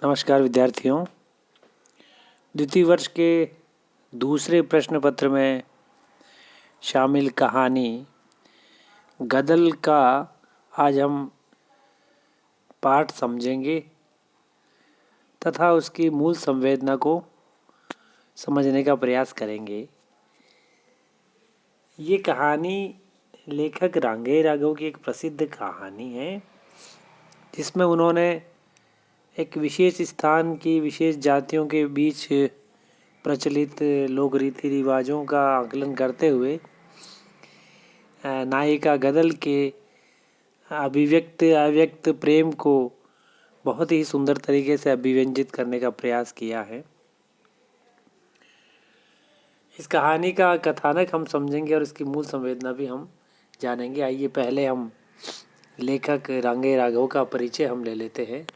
नमस्कार विद्यार्थियों। द्वितीय वर्ष के दूसरे प्रश्न पत्र में शामिल कहानी गदल का आज हम पाठ समझेंगे तथा उसकी मूल संवेदना को समझने का प्रयास करेंगे। ये कहानी लेखक रांगे राघव की एक प्रसिद्ध कहानी है, जिसमें उन्होंने एक विशेष स्थान की विशेष जातियों के बीच प्रचलित लोक रीति रिवाजों का आकलन करते हुए नायिका गदल के अव्यक्त प्रेम को बहुत ही सुंदर तरीके से अभिव्यंजित करने का प्रयास किया है। इस कहानी का कथानक हम समझेंगे और इसकी मूल संवेदना भी हम जानेंगे। आइए पहले हम लेखक रांगे राघव का परिचय हम ले लेते हैं।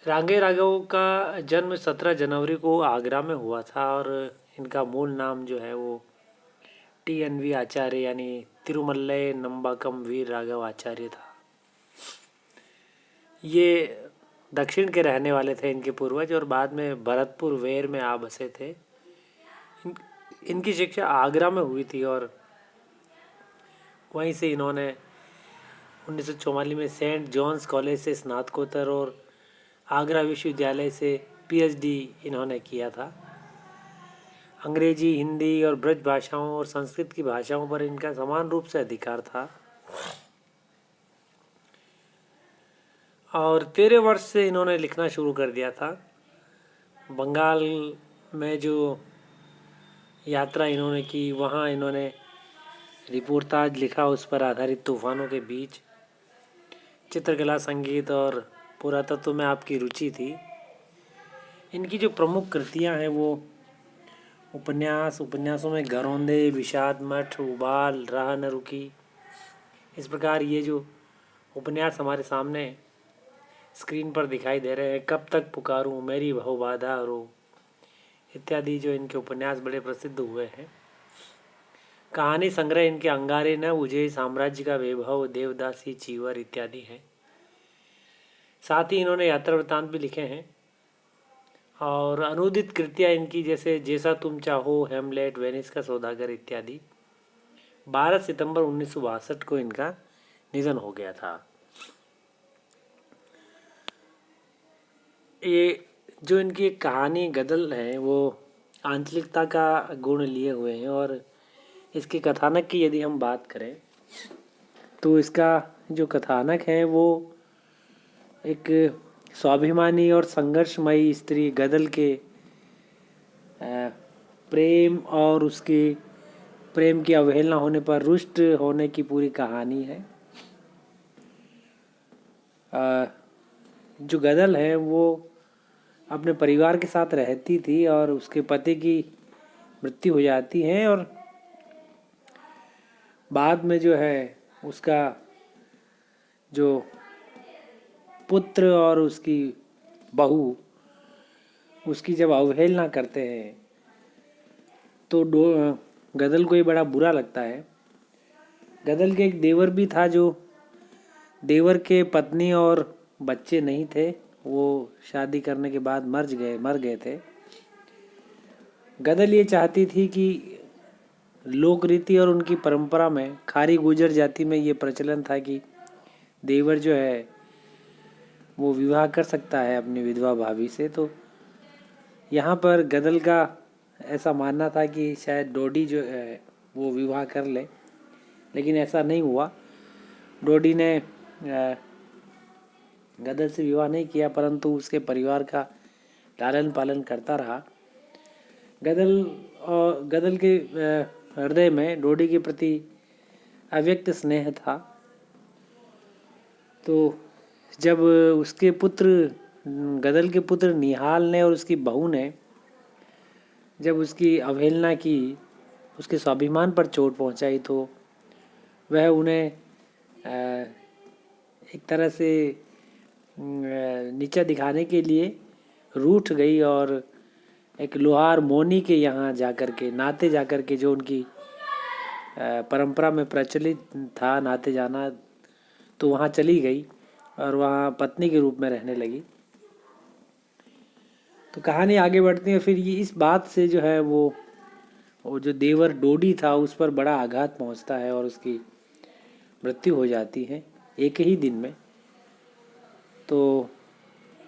रांगे राघव का जन्म 17 जनवरी को आगरा में हुआ था और इनका मूल नाम जो है वो TNV आचार्य यानी तिरुमल्लय नंबाकम वीर राघव आचार्य था। ये दक्षिण के रहने वाले थे इनके पूर्वज और बाद में भरतपुर वेर में आ बसे थे। इनकी शिक्षा आगरा में हुई थी और वहीं से इन्होंने 1944 में सेंट जॉन्स कॉलेज से स्नातकोत्तर और आगरा विश्वविद्यालय से PhD इन्होंने किया था। अंग्रेजी, हिंदी और ब्रज भाषाओं और संस्कृत की भाषाओं पर इनका समान रूप से अधिकार था और 13 वर्ष से इन्होंने लिखना शुरू कर दिया था। बंगाल में जो यात्रा इन्होंने की, वहाँ इन्होंने रिपोर्टाज लिखा, उस पर आधारित तूफानों के बीच। चित्रकला, संगीत और पुरातत्व में आपकी रुचि थी। इनकी जो प्रमुख कृतियाँ हैं वो उपन्यासों में घरौंदे, विषाद मठ, उबाल, राह न रुकी, इस प्रकार ये जो उपन्यास हमारे सामने स्क्रीन पर दिखाई दे रहे हैं, कब तक पुकारूं, मेरी बहु बाधा रो, इत्यादि जो इनके उपन्यास बड़े प्रसिद्ध हुए हैं। कहानी संग्रह इनके अंगारे न बुझे, साम्राज्य का वैभव, देवदासी, चीवर इत्यादि हैं। साथ ही इन्होंने यात्रा वृत्तांत भी लिखे हैं और अनुदित कृतियाँ इनकी जैसे जैसा तुम चाहो, हेमलेट, वेनिस का सौदागर इत्यादि। 12 सितंबर 1962 को इनका निधन हो गया था। ये जो इनकी एक कहानी गदल है वो आंचलिकता का गुण लिए हुए हैं और इसके कथानक की यदि हम बात करें तो इसका जो कथानक है वो एक स्वाभिमानी और संघर्षमयी स्त्री गदल के प्रेम और उसके प्रेम की अवहेलना होने पर रुष्ट होने की पूरी कहानी है। जो गदल है वो अपने परिवार के साथ रहती थी और उसके पति की मृत्यु हो जाती है और बाद में जो है उसका जो पुत्र और उसकी बहू उसकी जब अवहेलना करते हैं तो गदल को ये बड़ा बुरा लगता है। गदल के एक देवर भी था, जो देवर के पत्नी और बच्चे नहीं थे, वो शादी करने के बाद मर गए थे। गदल ये चाहती थी कि लोक रीति और उनकी परंपरा में खारी गुजर जाति में ये प्रचलन था कि देवर जो है वो विवाह कर सकता है अपनी विधवा भाभी से। तो यहाँ पर गदल का ऐसा मानना था कि शायद डोडी जो है वो विवाह कर ले, लेकिन ऐसा नहीं हुआ। डोडी ने गदल से विवाह नहीं किया, परंतु उसके परिवार का लालन पालन करता रहा। गदल के हृदय में डोडी के प्रति अव्यक्त स्नेह था। तो जब उसके गदल के पुत्र निहाल ने और उसकी बहू ने जब उसकी अवहेलना की, उसके स्वाभिमान पर चोट पहुंचाई, तो वह उन्हें एक तरह से नीचा दिखाने के लिए रूठ गई और एक लोहार मोनी के यहाँ नाते जाकर के जो उनकी परंपरा में प्रचलित था नाते जाना, तो वहाँ चली गई और वहाँ पत्नी के रूप में रहने लगी। तो कहानी आगे बढ़ती है। फिर ये इस बात से जो है वो जो देवर डोडी था उस पर बड़ा आघात पहुंचता है और उसकी मृत्यु हो जाती है एक ही दिन में। तो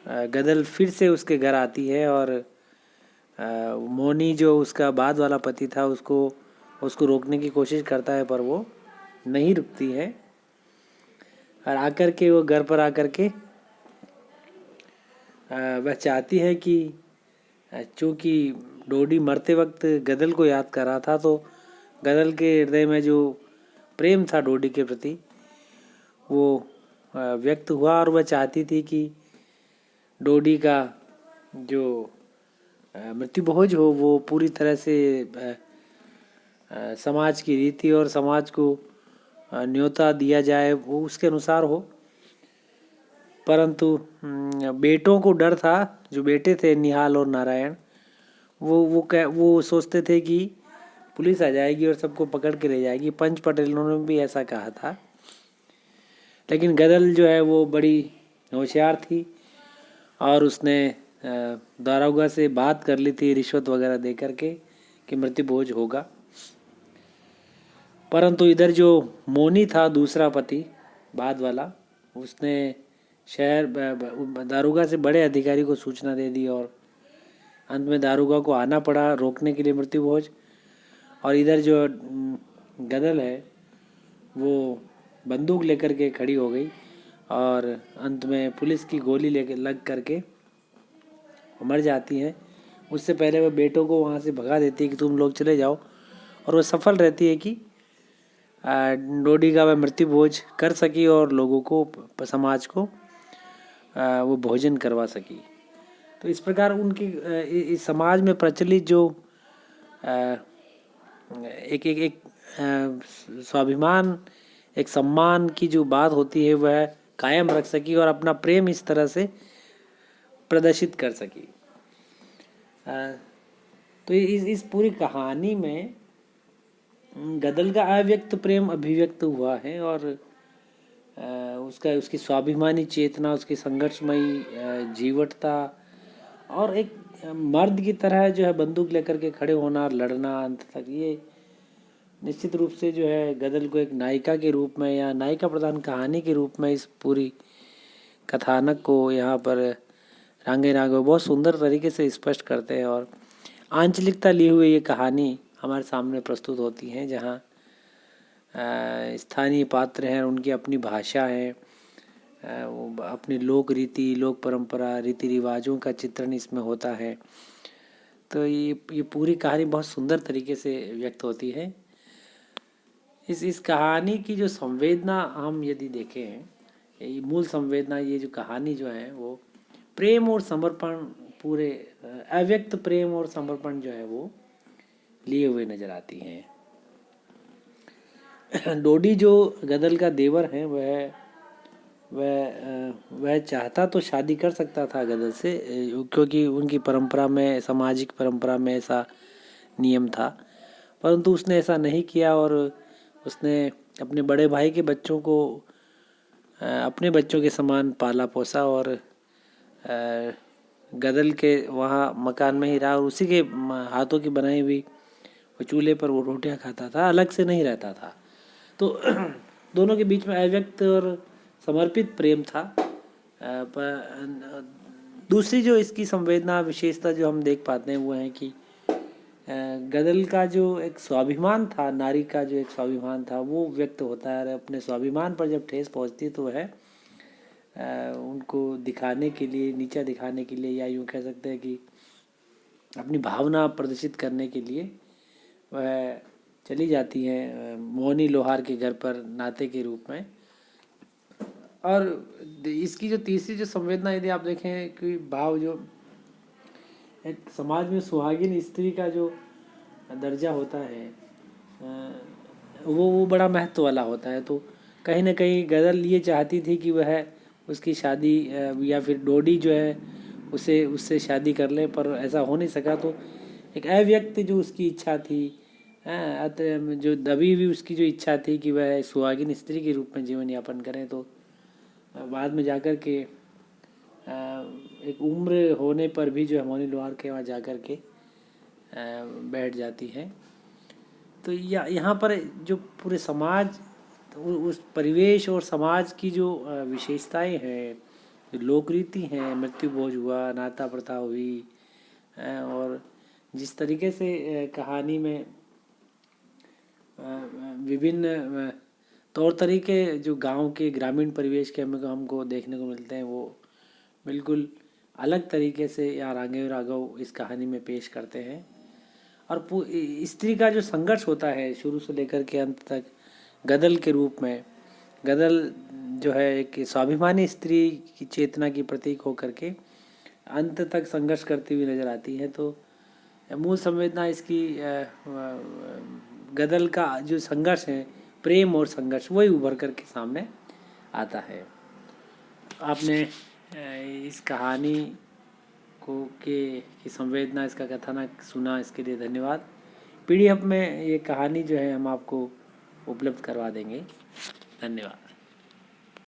गदल फिर से उसके घर आती है और मोनी जो उसका बाद वाला पति था उसको रोकने की कोशिश करता है, पर वो नहीं रुकती है। और आकर के वो घर पर आकर के वह चाहती है कि चूँकि डोडी मरते वक्त गदल को याद कर रहा था, तो गदल के हृदय में जो प्रेम था डोडी के प्रति वो व्यक्त हुआ और वह चाहती थी कि डोडी का जो मृत्यु भोज हो वो पूरी तरह से समाज की रीति और समाज को न्योता दिया जाए वो उसके अनुसार हो। परंतु बेटों को डर था, जो बेटे थे निहाल और नारायण, वो सोचते थे कि पुलिस आ जाएगी और सबको पकड़ के ले जाएगी। पंच पटेलों ने भी ऐसा कहा था। लेकिन गदल जो है वो बड़ी होशियार थी और उसने दारोगा से बात कर ली थी रिश्वत वगैरह दे करके कि मृत्यु भोज होगा। परंतु इधर जो मोनी था दूसरा पति बाद वाला, उसने शहर दारोगा से बड़े अधिकारी को सूचना दे दी और अंत में दारोगा को आना पड़ा रोकने के लिए मृत्यु भोज। और इधर जो गदल है वो बंदूक लेकर के खड़ी हो गई और अंत में पुलिस की गोली लेकर लग करके मर जाती हैं। उससे पहले वह बेटों को वहाँ से भगा देती है कि तुम लोग चले जाओ, और वह सफल रहती है कि डोडी का वह मृत्यु भोज कर सकी और लोगों को, समाज को वो भोजन करवा सकी। तो इस प्रकार उनकी इस समाज में प्रचलित जो एक स्वाभिमान, एक सम्मान की जो बात होती है वह कायम रख सकी और अपना प्रेम इस तरह से प्रदर्शित कर सकी। तो इस पूरी कहानी में गदल का अव्यक्त प्रेम अभिव्यक्त हुआ है और उसकी स्वाभिमानी चेतना, उसकी संघर्षमयी जीवटता और एक मर्द की तरह जो है बंदूक लेकर के खड़े होना, लड़ना अंत तक, ये निश्चित रूप से जो है गदल को एक नायिका के रूप में या नायिका प्रधान कहानी के रूप में इस पूरी कथानक को यहाँ पर रांगे रांगे बहुत सुंदर तरीके से स्पष्ट करते हैं। और आंचलिकता लिए हुए ये कहानी हमारे सामने प्रस्तुत होती हैं, जहाँ स्थानीय पात्र हैं, उनकी अपनी भाषा है, वो अपनी लोक रीति, लोक परंपरा, रीति रिवाजों का चित्रण इसमें होता है। तो ये पूरी कहानी बहुत सुंदर तरीके से व्यक्त होती है। इस कहानी की जो संवेदना हम यदि देखें, ये मूल संवेदना, ये जो कहानी जो है वो प्रेम और समर्पण, पूरे अव्यक्त प्रेम और समर्पण जो है वो लिए हुए नजर आती हैं। डोडी जो गदल का देवर है वह चाहता तो शादी कर सकता था गदल से, क्योंकि उनकी परंपरा में, सामाजिक परंपरा में ऐसा नियम था, परंतु उसने ऐसा नहीं किया और उसने अपने बड़े भाई के बच्चों को अपने बच्चों के समान पाला पोसा और गदल के वहाँ मकान में ही रहा और उसी के हाथों की बनाई हुई वो चूल्हे पर वो रोटियां खाता था, अलग से नहीं रहता था। तो दोनों के बीच में अव्यक्त और समर्पित प्रेम था। दूसरी जो इसकी संवेदना विशेषता जो हम देख पाते हैं वो है कि गदल का जो एक स्वाभिमान था, नारी का जो एक स्वाभिमान था वो व्यक्त होता है। अपने स्वाभिमान पर जब ठेस पहुंचती तो है उनको दिखाने के लिए, नीचा दिखाने के लिए, या यूँ कह सकते हैं कि अपनी भावना प्रदर्शित करने के लिए वह चली जाती हैं मोहनी लोहार के घर पर नाते के रूप में। और इसकी जो तीसरी जो संवेदना यदि आप देखें कि भाव, जो एक समाज में सुहागिन स्त्री का जो दर्जा होता है वो बड़ा महत्व वाला होता है। तो कहीं ना कहीं गदल ये चाहती थी कि वह उसकी शादी या फिर डोडी जो है उससे शादी कर ले, पर ऐसा हो नहीं सका। तो एक अव्यक्त जो उसकी इच्छा थी, जो दबी हुई उसकी जो इच्छा थी कि वह सुहागिन स्त्री के रूप में जीवन यापन करें, तो बाद में जाकर के एक उम्र होने पर भी जो है मोनी लोहार के वहाँ जाकर के बैठ जाती हैं। तो यहाँ पर जो पूरे समाज, उस परिवेश और समाज की जो विशेषताएं हैं, जो लोक रीति हैं, मृत्यु भोज हुआ, नाता प्रथा हुई, और जिस तरीके से कहानी में विभिन्न तौर तरीके जो गांव के ग्रामीण परिवेश के हमको देखने को मिलते हैं, वो बिल्कुल अलग तरीके से यहाँ राघव राघव इस कहानी में पेश करते हैं। और स्त्री का जो संघर्ष होता है शुरू से लेकर के अंत तक, गदल के रूप में, गदल जो है एक स्वाभिमानी स्त्री की चेतना की प्रतीक होकर के अंत तक संघर्ष करती हुई नजर आती है। तो मूल संवेदना इसकी गदल का जो संघर्ष है, प्रेम और संघर्ष, वही उभर करके सामने आता है। आपने इस कहानी को की संवेदना, इसका कथानक सुना, इसके लिए धन्यवाद। PDF में ये कहानी जो है हम आपको उपलब्ध करवा देंगे। धन्यवाद।